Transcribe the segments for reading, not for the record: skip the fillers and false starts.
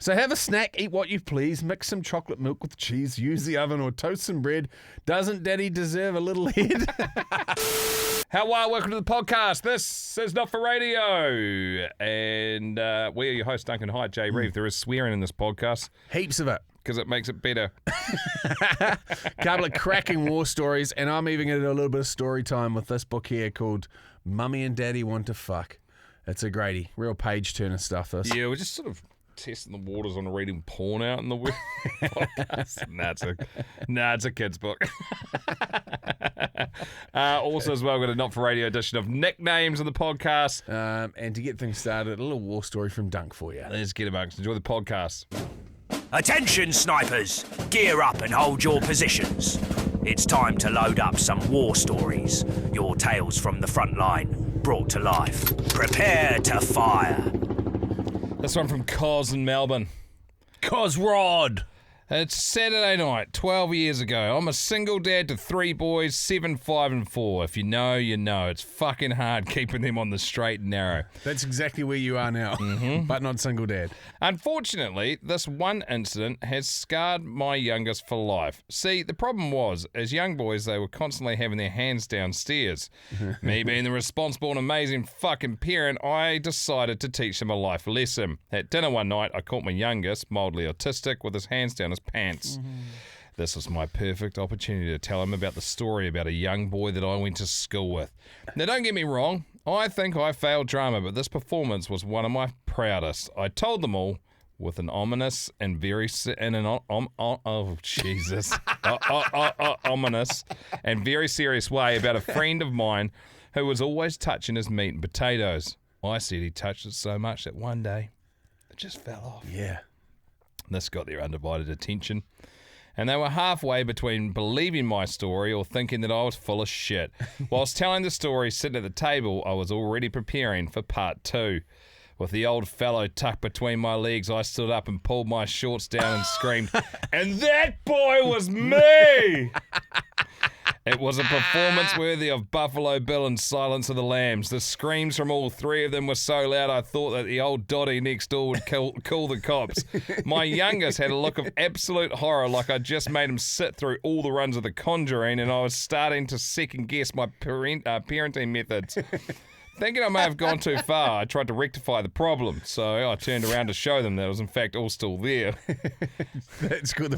So have a snack, eat what you please, mix some chocolate milk with cheese, use the oven or toast some bread. Doesn't Daddy deserve a little head? How are? Welcome to the podcast. This is Not For Radio. And we are your hosts, Dunc and Hi, Jay Reeve. There is swearing in this podcast. Heaps of it. Because it makes it better. Couple of cracking war stories, and I'm even going to do a little bit of story time with this book here called Mummy and Daddy Want to Fuck. It's a greatie. Real page-turner stuff, this. Yeah, we're just sort of testing the waters on reading porn out in the podcast. Nah, it's a kid's book. Also, as well, we've got a Not For Radio edition of nicknames on the podcast. And to get things started, a little war story from Dunc for you. Let's get it, Marks. Enjoy the podcast. Attention, snipers! Gear up and hold your positions. It's time to load up some war stories. Your tales from the front line, brought to life. Prepare to fire. This one from Cos in Melbourne. Cosrod! It's Saturday night, 12 years ago. I'm a single dad to 3 boys, 7, 5 and 4. If you know, you know. It's fucking hard keeping them on the straight and narrow. That's exactly where you are now, but not single dad. Unfortunately, this one incident has scarred my youngest for life. See, the problem was, as young boys, they were constantly having their hands downstairs. Me being the responsible and amazing fucking parent, I decided to teach them a life lesson. At dinner one night, I caught my youngest, mildly autistic, with his hands down his pants. This was my perfect opportunity to tell him about the story about a young boy that I went to school with. Now, don't get me wrong, I think I failed drama, but this performance was one of my proudest. I told them all with an ominous and very ominous and very serious way about a friend of mine who was always touching his meat and potatoes. I said he touched it so much that one day it just fell off. Yeah. This got their undivided attention, and they were halfway between believing my story or thinking that I was full of shit. Whilst telling the story, sitting at the table, I was already preparing for part 2. With the old fellow tucked between my legs, I stood up and pulled my shorts down and screamed, "And that boy was me!" It was a performance worthy of Buffalo Bill and Silence of the Lambs. The screams from all 3 of them were so loud I thought that the old Dottie next door would call the cops. My youngest had a look of absolute horror, like I just made him sit through all the runs of The Conjuring, and I was starting to second guess my parenting methods. Thinking I may have gone too far, I tried to rectify the problem, so I turned around to show them that it was in fact all still there. It's called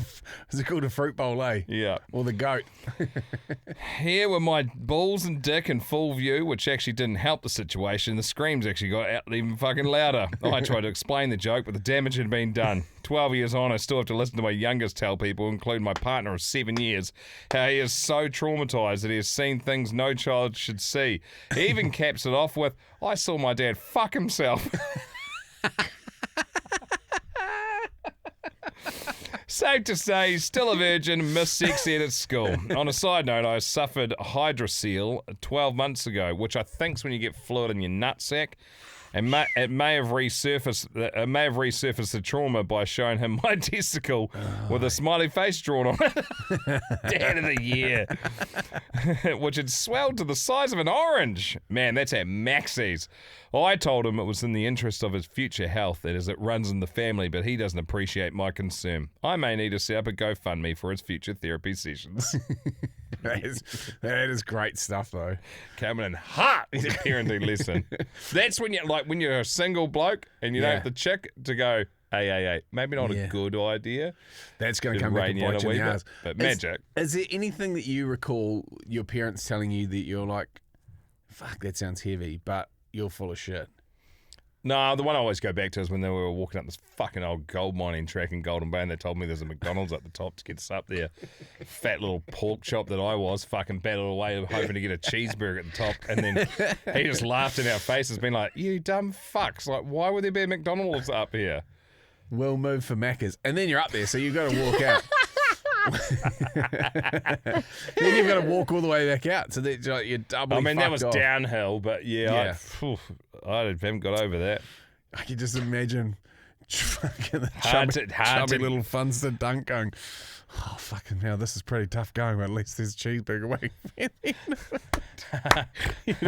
a fruit bowl, eh? Yeah. Or the goat. Here were my balls and dick in full view, which actually didn't help the situation. The screams actually got out even fucking louder. I tried to explain the joke, but the damage had been done. 12 years on, I still have to listen to my youngest tell people, including my partner of 7 years, how he is so traumatised that he has seen things no child should see. He even caps it off with, "I saw my dad fuck himself." Safe to say, he's still a virgin and missed sex ed at school. On a side note, I suffered hydrocele 12 months ago, which I think's when you get fluid in your nutsack. And it may have resurfaced the trauma by showing him my testicle with a smiley face drawn on it. Dad of the year. Which had swelled to the size of an orange. Man, that's at Maxie's. I told him it was in the interest of his future health, as it runs in the family, but he doesn't appreciate my concern. I may need to set up a GoFundMe for his future therapy sessions. That is great stuff, though. Coming in hot is a parenting lesson. That's when you're a single bloke and you don't have the chick to go, hey, maybe not a good idea. That's going to come back and bite you in the ass. But magic. Is there anything that you recall your parents telling you that you're like, fuck, that sounds heavy, but you're full of shit? No, the one I always go back to is when they were walking up this fucking old gold mining track in Golden Bay and they told me there's a McDonald's at the top to get us up there. Fat little pork chop that I was, fucking battled away hoping to get a cheeseburger at the top. And then he just laughed in our faces, being like, "You dumb fucks. Like, why would there be a McDonald's up here?" Well moved for Macca's. And then you're up there, so you've got to walk out. Then you've got to walk all the way back out. So that you're doubly I mean, that was off. Downhill, but I haven't got over that. I can just imagine Fucking the Hard chubby to- little Funster Dunc going, oh, fucking hell, this is pretty tough going, but at least there's cheeseburger waiting.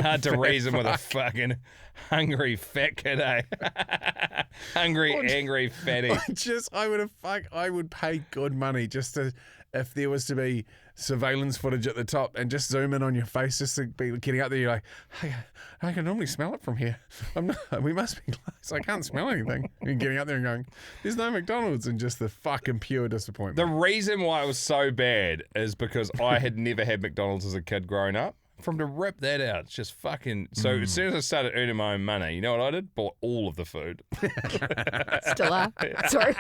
Hard to reason with a fucking hungry fat kid, eh? Hungry, angry fatty. I would pay good money just to, if there was to be surveillance footage at the top and just zoom in on your face, just to be getting up there. You're like, hey, I can normally smell it from here. We must be close. I can't smell anything. And getting up there and going, there's no McDonald's, and just the fucking pure disappointment. The reason why it was so bad is because I had never had McDonald's as a kid growing up. From to rip that out, it's just fucking. So as soon as I started earning my own money, you know what I did? Bought all of the food. Still are. Sorry.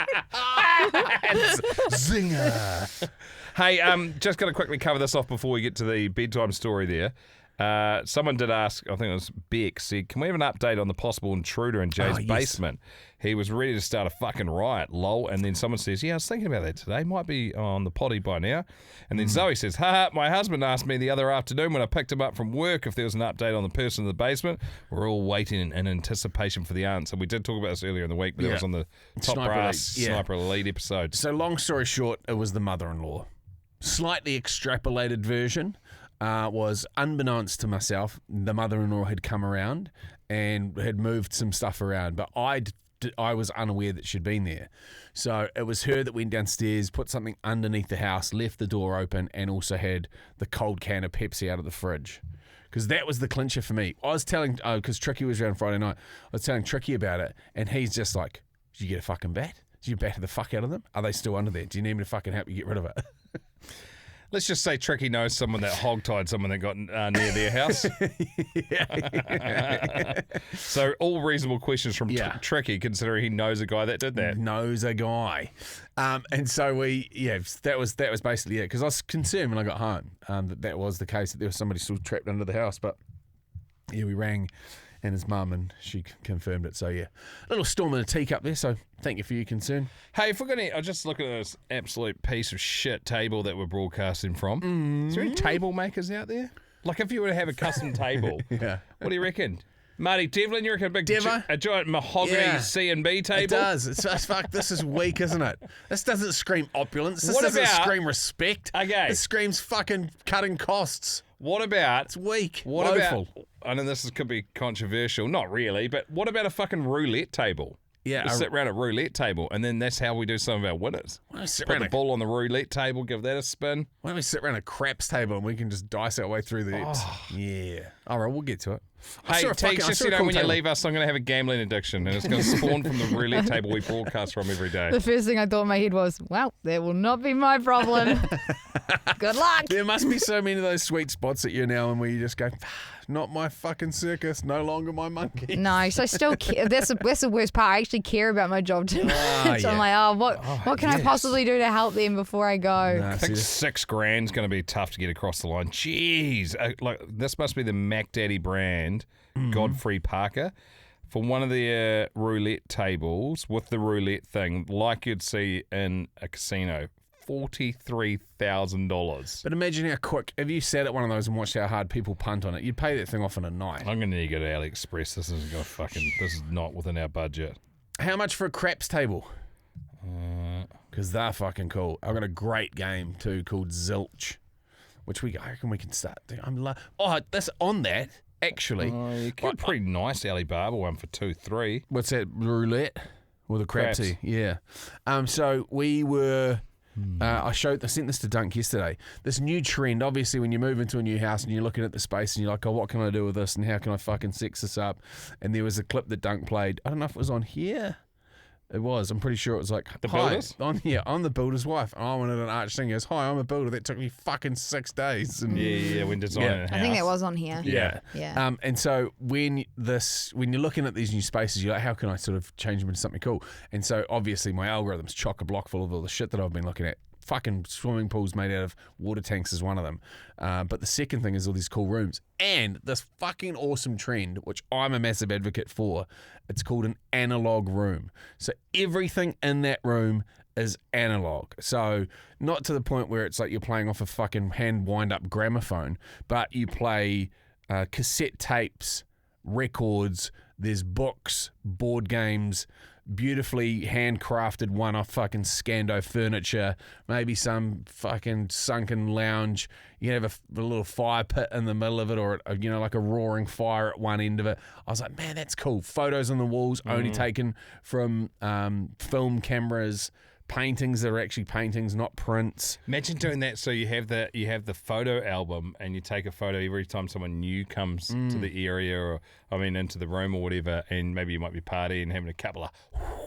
Zinger. Hey, just going to quickly cover this off before we get to the bedtime story there. Someone did ask, I think it was Beck, said, can we have an update on the possible intruder in Jay's basement? He was ready to start a fucking riot, lol. And then someone says, yeah, I was thinking about that today. Might be on the potty by now. And then Zoe says, my husband asked me the other afternoon when I picked him up from work if there was an update on the person in the basement. We're all waiting in anticipation for the answer. We did talk about this earlier in the week, but it was on the Top Sniper Brass Elite, yeah. Sniper Elite episode. So long story short, it was the mother-in-law. Slightly extrapolated version was, unbeknownst to myself, the mother-in-law had come around and had moved some stuff around, but I was unaware that she'd been there. So it was her that went downstairs, put something underneath the house, left the door open, and also had the cold can of Pepsi out of the fridge. Because that was the clincher for me. I was telling, because Tricky was around Friday night, I was telling Tricky about it, and he's just like, did you get a fucking bat? Did you batter the fuck out of them? Are they still under there? Do you need me to fucking help you get rid of it? Let's just say Tricky knows someone that hog-tied someone that got near their house. So all reasonable questions from Tricky, considering he knows a guy that did that. Knows a guy. And so that was basically it. Because I was concerned when I got home that was the case, that there was somebody still trapped under the house. But yeah, we rang and his mum, and she confirmed it. So yeah, a little storm in a teacup there. So thank you for your concern. Hey, if we're gonna, I just look at this absolute piece of shit table that we're broadcasting from. Is there any table makers out there? Like, if you were to have a custom table, what do you reckon? Marty Devlin, you reckon a giant mahogany C&B table? It does. It's just, fuck, this is weak, isn't it? This doesn't scream opulence. This What doesn't about- scream respect. Okay. This screams fucking cutting costs. What about? It's weak. What Woeful. about? I know could be controversial, not really, but what about a fucking roulette table? Yeah, We sit around a roulette table, and then that's how we do some of our winners. Why don't we sit Put around the ball on the roulette table, give that a spin. Why don't we sit around a craps table and we can just dice our way through the Yeah. All right, we'll get to it. Hey, Teeks, just so you know, when you leave us, I'm going to have a gambling addiction, and it's going to spawn from the roulette table we broadcast from every day. The first thing I thought in my head was, well, that will not be my problem. Good luck. There must be so many of those sweet spots that you're now in where you just go, not my fucking circus, no longer my monkey. No, so I still care. That's the worst part. I actually care about my job too much. So I'm like, what can I possibly do to help them before I go? Nah, I think $6,000 is going to be tough to get across the line. Jeez. Like, this must be the Mac Daddy brand, Godfrey Parker, for one of the roulette tables with the roulette thing, like you'd see in a casino. $43,000. But imagine how quick, if you sat at one of those and watched how hard people punt on it, you'd pay that thing off in a night. I'm going to need to go to AliExpress. This is not within our budget. How much for a craps table? Because they're fucking cool. I've got a great game too called Zilch, which I reckon we can start doing. That's on that, actually. You get a pretty nice Alibaba one for 2-3. What's that, roulette? Or the crapsy? Yeah. So we were... I sent this to Dunc yesterday. This new trend, obviously, when you move into a new house and you're looking at the space and you're like, oh, what can I do with this and how can I fucking sex this up? And there was a clip that Dunc played. I don't know if it was on here. It was. I'm pretty sure it was like, The hi, Builders? I'm the builder's wife. And I wanted an arch thing. He goes, hi, I'm a builder. That took me fucking 6 days. And Yeah, when designing a house. I think that was on here. yeah. Yeah. And so when you're looking at these new spaces, you're like, how can I sort of change them into something cool? And so obviously my algorithm's chock-a-block full of all the shit that I've been looking at. Fucking swimming pools made out of water tanks is one of them. But the second thing is all these cool rooms. And this fucking awesome trend, which I'm a massive advocate for, it's called an analog room. So everything in that room is analog. So not to the point where it's like you're playing off a fucking hand wind-up gramophone, but you play cassette tapes, records, there's books, board games, beautifully handcrafted one off fucking Scando furniture, maybe some fucking sunken lounge. You have a little fire pit in the middle of it, or like a roaring fire at one end of it. I was like, man, that's cool. Photos on the walls, only taken from film cameras. Paintings that are actually paintings, not prints. Imagine doing that. So you have the photo album, and you take a photo every time someone new comes to the area, or into the room or whatever, and maybe you might be partying, having a couple of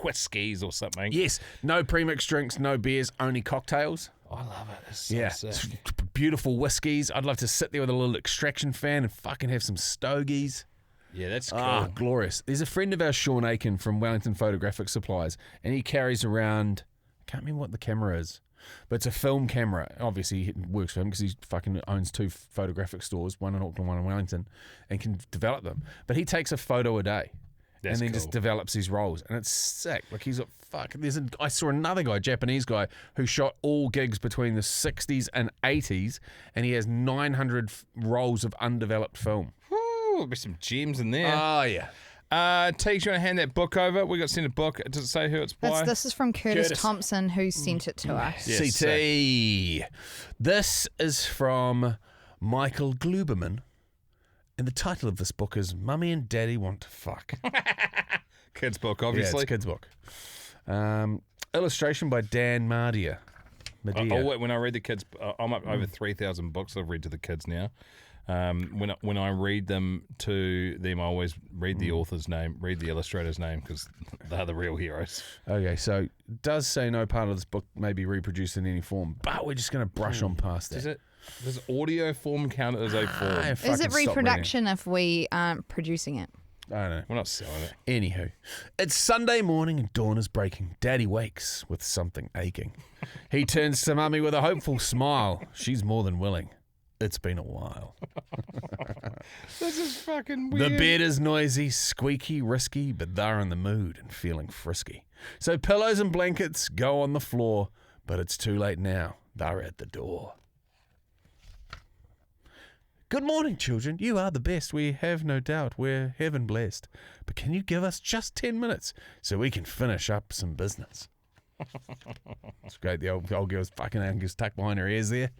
whiskies or something. Yes, no premixed drinks, no beers, only cocktails. I love it. It's so sick. Beautiful whiskies. I'd love to sit there with a little extraction fan and fucking have some stogies. Yeah, that's cool. Ah, glorious. There's a friend of ours, Sean Aiken from Wellington Photographic Supplies, and he carries around, I can't remember what the camera is, but it's a film camera. Obviously, it works for him because he fucking owns 2 photographic stores, one in Auckland, one in Wellington, and can develop them. But he takes a photo a day. That's and then cool. just develops his rolls, and it's sick. Like he's I saw another guy, Japanese guy, who shot all gigs between the 60s and 80s, and he has 900 rolls of undeveloped film. Woo, there'll be some gems in there. Oh yeah. Teague, you want to hand that book over? We got sent a book. Does it say who it's by? This is from Curtis Thompson, who sent it to us. Yes, CT. This is from Michael Gluberman, and the title of this book is Mummy and Daddy Want to Fuck. Kids book, Yeah, obviously. it's a kid's book. Illustration by Dan Mardia. When I read the kids, I'm up over 3,000 books I've read to the kids now. When I read them to them, I always read the author's name, read the illustrator's name, because they're the real heroes. Okay, so it does say no part of this book may be reproduced in any form, but we're just going to brush on past that. Does audio form count as a form? Is it reproduction if we aren't producing it? I don't know. We're not selling it. Anywho, it's Sunday morning and dawn is breaking. Daddy wakes with something aching. He turns to Mummy with a hopeful smile. She's more than willing. It's been a while. This is fucking weird. The bed is noisy, squeaky, risky, but they're in the mood and feeling frisky. So pillows and blankets go on the floor, but it's too late now. They're at the door. Good morning, children. You are the best. We have no doubt. We're heaven blessed. But can you give us just 10 minutes so we can finish up some business? It's great. The old girl's fucking Angus tucked behind her ears there.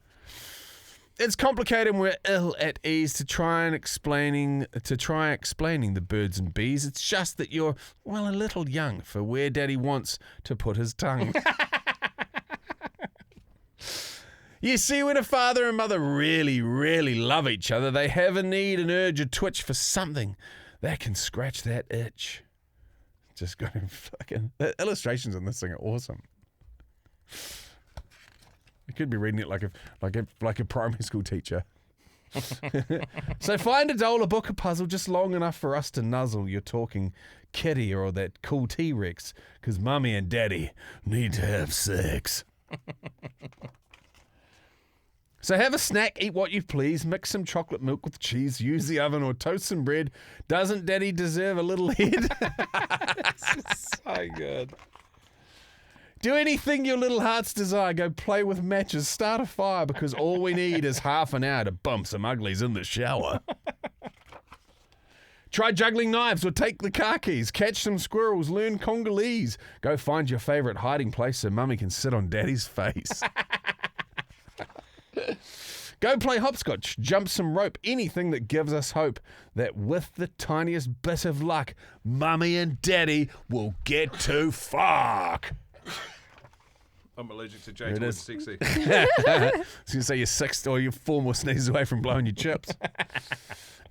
It's complicated and we're ill at ease to try explaining the birds and bees. It's just that you're, well, a little young for where Daddy wants to put his tongue. You see, when a father and mother really, really love each other, they have a need, an urge, a twitch for something that can scratch that itch. Just going fucking... The illustrations on this thing are awesome. You could be reading it like a primary school teacher. So find a doll, a book, a puzzle, just long enough for us to nuzzle. You're talking kitty or that cool T-Rex, because Mummy and Daddy need to have sex. So have a snack, eat what you please, mix some chocolate milk with cheese, use the oven or toast some bread. Doesn't Daddy deserve a little head? So good. Do anything your little hearts desire. Go play with matches, start a fire, because all we need is half an hour to bump some uglies in the shower. Try juggling knives or take the car keys. Catch some squirrels, learn Congolese. Go find your favourite hiding place so Mummy can sit on Daddy's face. Go play hopscotch, jump some rope, anything that gives us hope that with the tiniest bit of luck, Mummy and Daddy will get to fuck. I'm allergic to James Wood Sexy. I was going to say you're 6 or you're 4 more sneezes away from blowing your chips.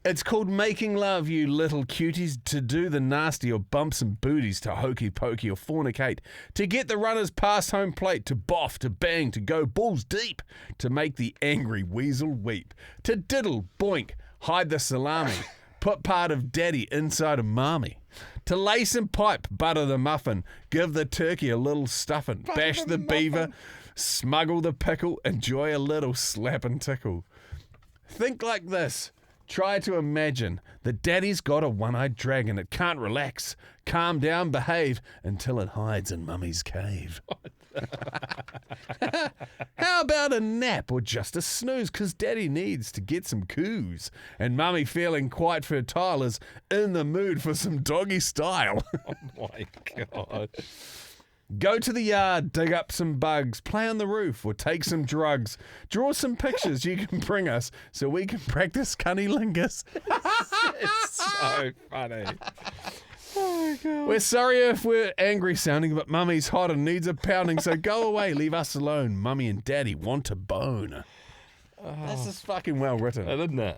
It's called making love, you little cuties, to do the nasty or bump some booties, to hokey pokey or fornicate, to get the runners past home plate, to boff, to bang, to go balls deep, to make the angry weasel weep, to diddle, boink, hide the salami, put part of Daddy inside of Mommy, to lace and pipe, butter the muffin, give the turkey a little stuffin', bash the beaver, smuggle the pickle, enjoy a little slap and tickle. Think like this. Try to imagine that Daddy's got a one-eyed dragon. It can't relax, calm down, behave until it hides in Mummy's cave. How about a nap or just a snooze? Because Daddy needs to get some coos. And Mummy, feeling quite fertile, is in the mood for some doggy style. Oh my God. Go to the yard, dig up some bugs, play on the roof, or take some drugs. Draw some pictures you can bring us so we can practice cunnilingus. It's so funny. Oh my God. We're sorry if we're angry sounding, but Mummy's hot and needs a pounding, so go away, leave us alone. Mummy and Daddy want to bone. This is fucking well written. Isn't it?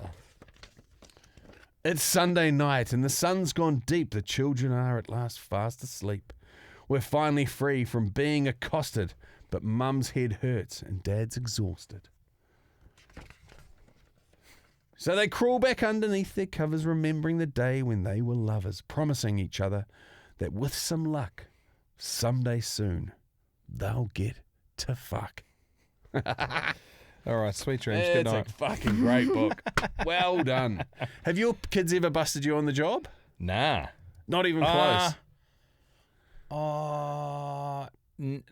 It's Sunday night and the sun's gone deep. The children are at last fast asleep. We're finally free from being accosted, but Mum's head hurts and Dad's exhausted. So they crawl back underneath their covers, remembering the day when they were lovers, promising each other that with some luck, someday soon, they'll get to fuck. All right, sweet dreams. It's Good night. a fucking great book. Well done. Have your kids ever busted you on the job? Nah. Not even close.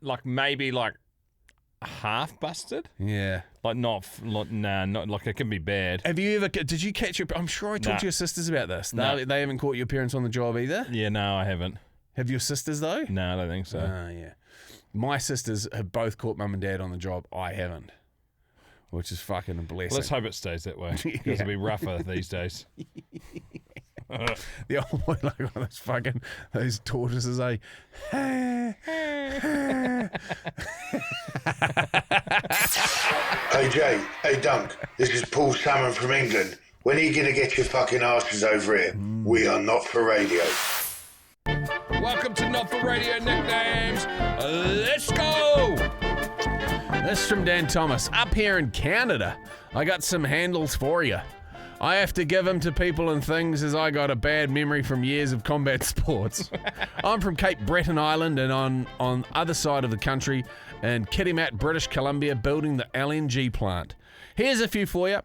Like maybe like half busted. Yeah. Like not like it can be bad. Have you ever? Did you catch your? I'm sure I talked to your sisters about this. No. They haven't caught your parents on the job either. Yeah, no, I haven't. Have your sisters though? No, I don't think so. Yeah. My sisters have both caught Mum and Dad on the job. I haven't, which is fucking a blessing. Let's hope it stays that way because it'll be rougher these days. The old boy like one of those tortoises, eh? Hey Jay, hey Dunc, this is Paul Salmon from England. When are you going to get your fucking asses over here? We are not for radio. Welcome to Not For Radio Nicknames. Let's go! This from Dan Thomas. Up here in Canada, I got some handles for you. I have to give them to people and things as I got a bad memory from years of combat sports. I'm from Cape Breton Island and on other side of the country in Kitimat, British Columbia, building the LNG plant. Here's a few for you.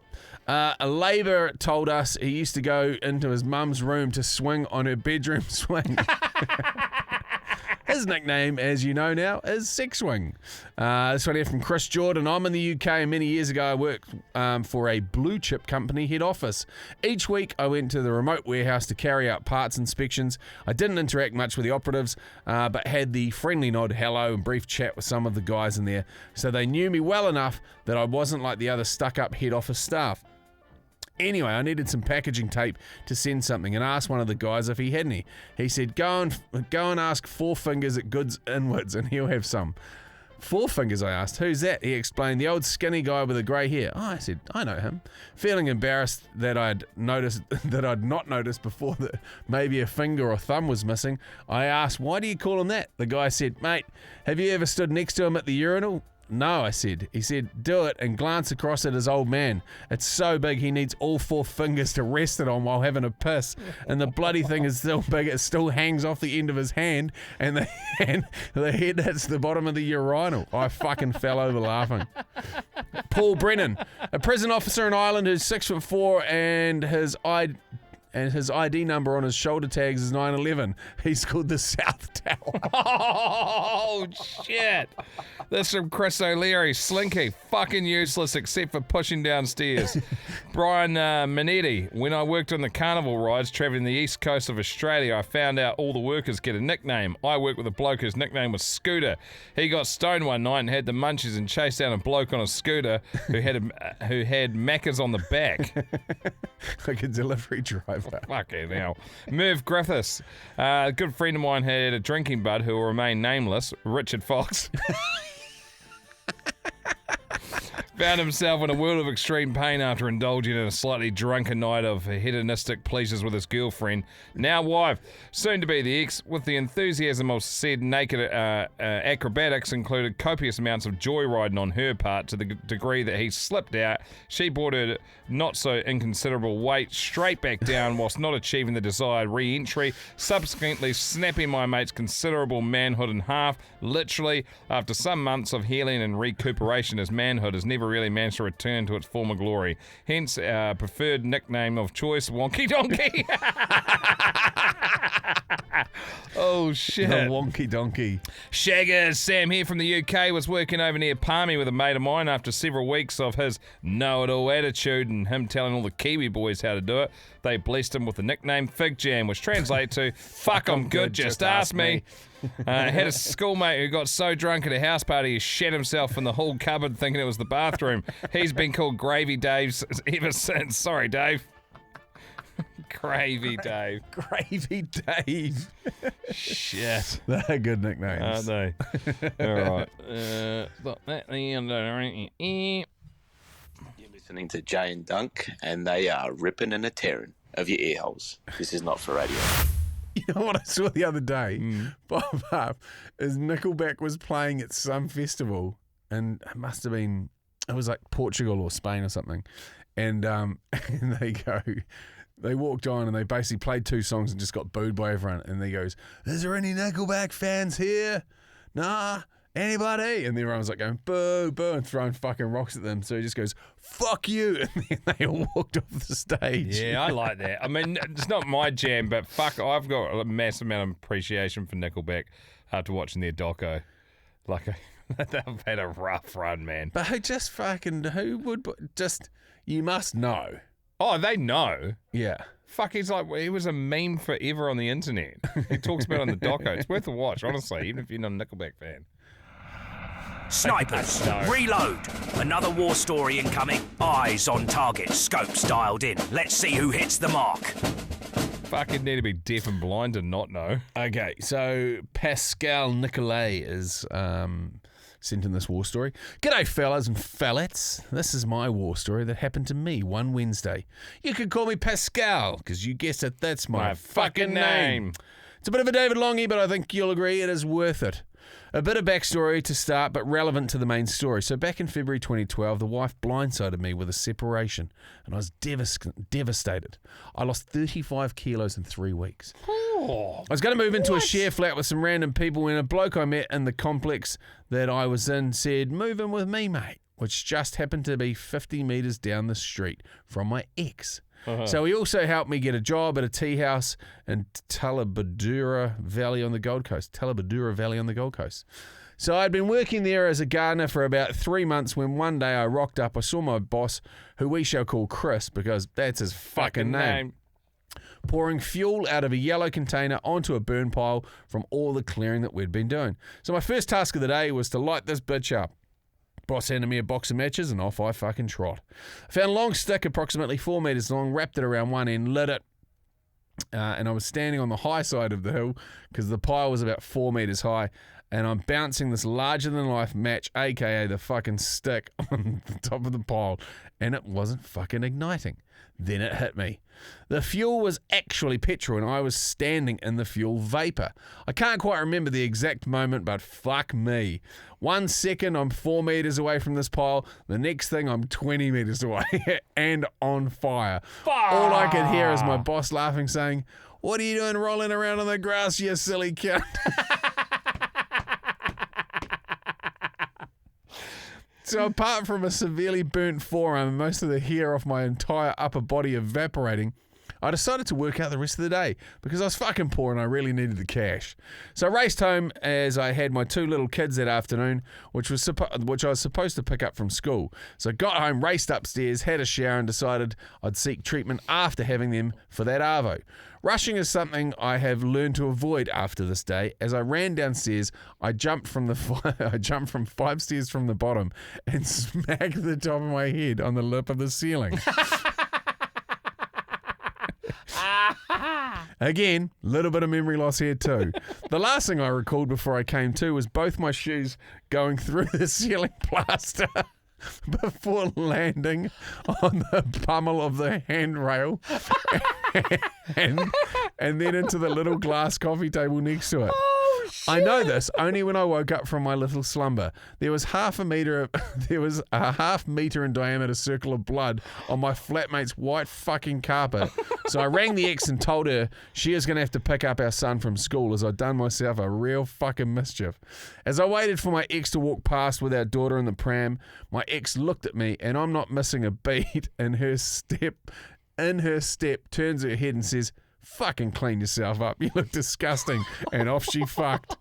A labourer told us he used to go into his mum's room to swing on her bedroom swing. His nickname, as you know now, is Sex Swing. This one here from Chris Jordan. I'm in the UK and many years ago I worked for a blue chip company head office. Each week I went to the remote warehouse to carry out parts inspections. I didn't interact much with the operatives, but had the friendly nod, hello, and brief chat with some of the guys in there. So they knew me well enough that I wasn't like the other stuck-up head office staff. Anyway, I needed some packaging tape to send something and asked one of the guys if he had any. He said, go and ask Four Fingers at Goods Inwards and he'll have some. Four Fingers, I asked. Who's that? He explained, the old skinny guy with the grey hair. Oh, I said, I know him. Feeling embarrassed that I'd not noticed before that maybe a finger or thumb was missing, I asked, why do you call him that? The guy said, mate, have you ever stood next to him at the urinal? No, I said. He said, do it and glance across at his old man. It's so big he needs all four fingers to rest it on while having a piss. And the bloody thing is so big it still hangs off the end of his hand and the head hits the bottom of the urinal. I fucking fell over laughing. Paul Brennan, a prison officer in Ireland who's 6'4" and his ID number on his shoulder tags is 911. He's called the South Tower. Oh, shit. This from Chris O'Leary. Slinky, fucking useless except for pushing downstairs. Brian Minetti. When I worked on the carnival rides traveling the east coast of Australia, I found out all the workers get a nickname. I worked with a bloke whose nickname was Scooter. He got stoned one night and had the munchies and chased down a bloke on a scooter who had Maccas on the back. Like a delivery driver. Fucking hell. Merv Griffiths. A good friend of mine had a drinking bud who will remain nameless, Richard Fox. Found himself in a world of extreme pain after indulging in a slightly drunken night of hedonistic pleasures with his girlfriend, now wife, soon to be the ex, with the enthusiasm of said naked acrobatics included copious amounts of joyriding on her part to the degree that he slipped out. She brought her not so inconsiderable weight straight back down whilst not achieving the desired re-entry, subsequently snapping my mate's considerable manhood in half. Literally, after some months of healing and recuperation, his manhood has never really managed to return to its former glory. Hence our preferred nickname of choice, Wonky Donkey. Oh, shit. The Wonky Donkey. Shaggers, Sam here from the UK, was working over near Palmy with a mate of mine after several weeks of his know-it-all attitude and him telling all the Kiwi boys how to do it. They blessed him with the nickname Fig Jam, which translates to, fuck, I'm good, just ask me. Had a schoolmate who got so drunk at a house party he shat himself in the hall cupboard thinking it was the bathroom. He's been called Gravy Dave ever since. Sorry, Dave. Gravy Dave. Gravy Dave. Shit. They're good nicknames. Aren't they? All right. You're listening to Jay and Dunc, and they are ripping and a tearing of your ear holes. This is not for radio. You know what I saw the other day? Bob up is Nickelback was playing at some festival, and it must have been, it was like Portugal or Spain or something, and they walked on and they basically played 2 songs and just got booed by everyone. And he goes, "Is there any Nickelback fans here? Nah, anybody?" And everyone was like going, "Boo, boo," and throwing fucking rocks at them. So he just goes, "Fuck you," and then they all walked off the stage. Yeah, I like that. I mean, it's not my jam, but fuck, I've got a massive amount of appreciation for Nickelback after watching their doco. Like, they've had a rough run, man. But who would just, you must know. Oh, they know. Yeah. Fuck, he was a meme forever on the internet. He talks about it on the doco. It's worth a watch, honestly, even if you're not a Nickelback fan. Snipers, reload. Another war story incoming. Eyes on target, scopes dialed in. Let's see who hits the mark. Fucking need to be deaf and blind to not know. Okay, so Pascal Nicolet is sent in this war story. G'day, fellas and fellettes. This is my war story that happened to me one Wednesday. You can call me Pascal, because you guessed it, that's my fucking name. It's a bit of a David Longy, but I think you'll agree it is worth it. A bit of backstory to start, but relevant to the main story. So back in February 2012, the wife blindsided me with a separation, and I was devastated. I lost 35 kilos in 3 weeks. I was going to move into a share flat with some random people when a bloke I met in the complex that I was in said, "Move in with me, mate," which just happened to be 50 metres down the street from my ex. So he also helped me get a job at a tea house in Talabadura Valley on the Gold Coast. So I'd been working there as a gardener for about 3 months when one day I rocked up. I saw my boss, who we shall call Chris because that's his fucking name, pouring fuel out of a yellow container onto a burn pile from all the clearing that we'd been doing. So my first task of the day was to light this bitch up. Boss handed me a box of matches and off I fucking trot. I found a long stick approximately 4 metres long, wrapped it around one end, lit it, and I was standing on the high side of the hill because the pile was about 4 metres high, and I'm bouncing this larger-than-life match, aka the fucking stick, on the top of the pile, and it wasn't fucking igniting. Then it hit me. The fuel was actually petrol, and I was standing in the fuel vapour. I can't quite remember the exact moment, but fuck me. 1 second, I'm 4 metres away from this pile. The next thing, I'm 20 metres away and on fire. All I could hear is my boss laughing, saying, "What are you doing rolling around on the grass, you silly cunt?" So apart from a severely burnt forearm and most of the hair off my entire upper body evaporating, I decided to work out the rest of the day because I was fucking poor and I really needed the cash. So I raced home as I had my 2 little kids that afternoon, which I was supposed to pick up from school. So I got home, raced upstairs, had a shower and decided I'd seek treatment after having them for that arvo. Rushing is something I have learned to avoid after this day. As I ran downstairs, I jumped from 5 stairs from the bottom and smacked the top of my head on the lip of the ceiling. Again, a little bit of memory loss here too. The last thing I recalled before I came to was both my shoes going through the ceiling plaster before landing on the pummel of the handrail and then into the little glass coffee table next to it. I know this only when I woke up from my little slumber. There was a half meter in diameter circle of blood on my flatmate's white fucking carpet. So I rang the ex and told her she is going to have to pick up our son from school, as I'd done myself a real fucking mischief. As I waited for my ex to walk past with our daughter in the pram, my ex looked at me, and I'm not missing a beat. In her step, turns her head and says, "Fucking clean yourself up. You look disgusting." And off she fucked.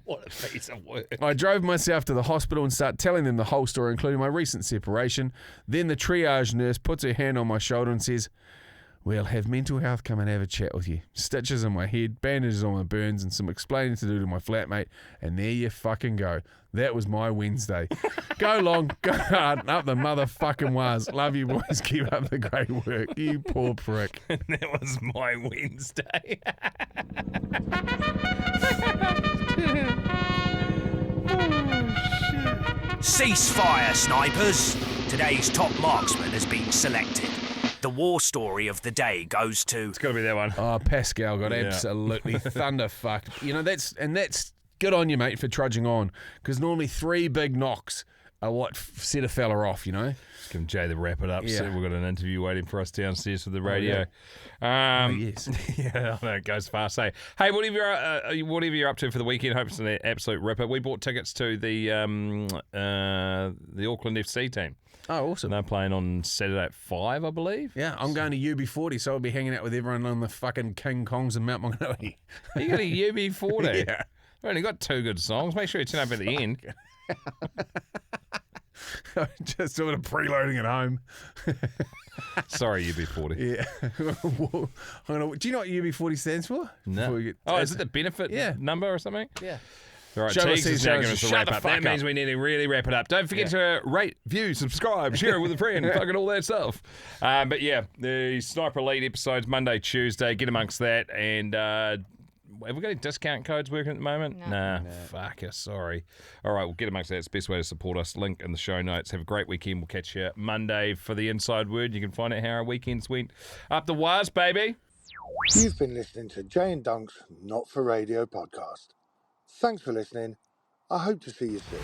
What a piece of work. I drove myself to the hospital and started telling them the whole story, including my recent separation. Then the triage nurse puts her hand on my shoulder and says, "We'll have mental health come and have a chat with you." Stitches in my head, bandages on my burns, and some explaining to do to my flatmate. And there you fucking go. That was my Wednesday. Go long, go hard, and up the motherfucking was. Love you boys. Keep up the great work. You poor prick. That was my Wednesday. Ceasefire, snipers! Today's top marksman has been selected. The war story of the day goes to... It's got to be that one. Oh, Pascal got absolutely thunderfucked. You know, that's good on you, mate, for trudging on, because normally 3 big knocks are what set a fella off, you know? Just give Jay the wrap it up. Yeah. So we've got an interview waiting for us downstairs for the radio. Yes. Yeah, I know, it goes fast. Hey, whatever you're up to for the weekend, hope it's an absolute ripper. We bought tickets to the Auckland FC team. Oh, awesome. They're playing on Saturday at 5, I believe. Yeah, I'm going to UB40, so I'll be hanging out with everyone on the fucking King Kongs and Mount Maunganui. You got a UB40? Yeah. We've only got 2 good songs. Make sure you turn up at the end. Just sort of preloading at home. Sorry, UB40. Yeah. Do you know what UB40 stands for? No. Is it the benefit number or something? Yeah. All right, Show Teagues us is now these giving us a shows. wrap Shut up. the That fuck means up. we need to really wrap it up. Don't forget to rate, view, subscribe, share it with a friend, fucking all that stuff. But yeah, the Sniper Elite episodes Monday, Tuesday. Get amongst that. And have we got any discount codes working at the moment? No. Fuck us. Sorry. All right, we'll get amongst that. It's the best way to support us. Link in the show notes. Have a great weekend. We'll catch you Monday for the inside word. You can find out how our weekends went. Up the wires, baby. You've been listening to Jay and Dunc's Not For Radio podcast. Thanks for listening. I hope to see you soon.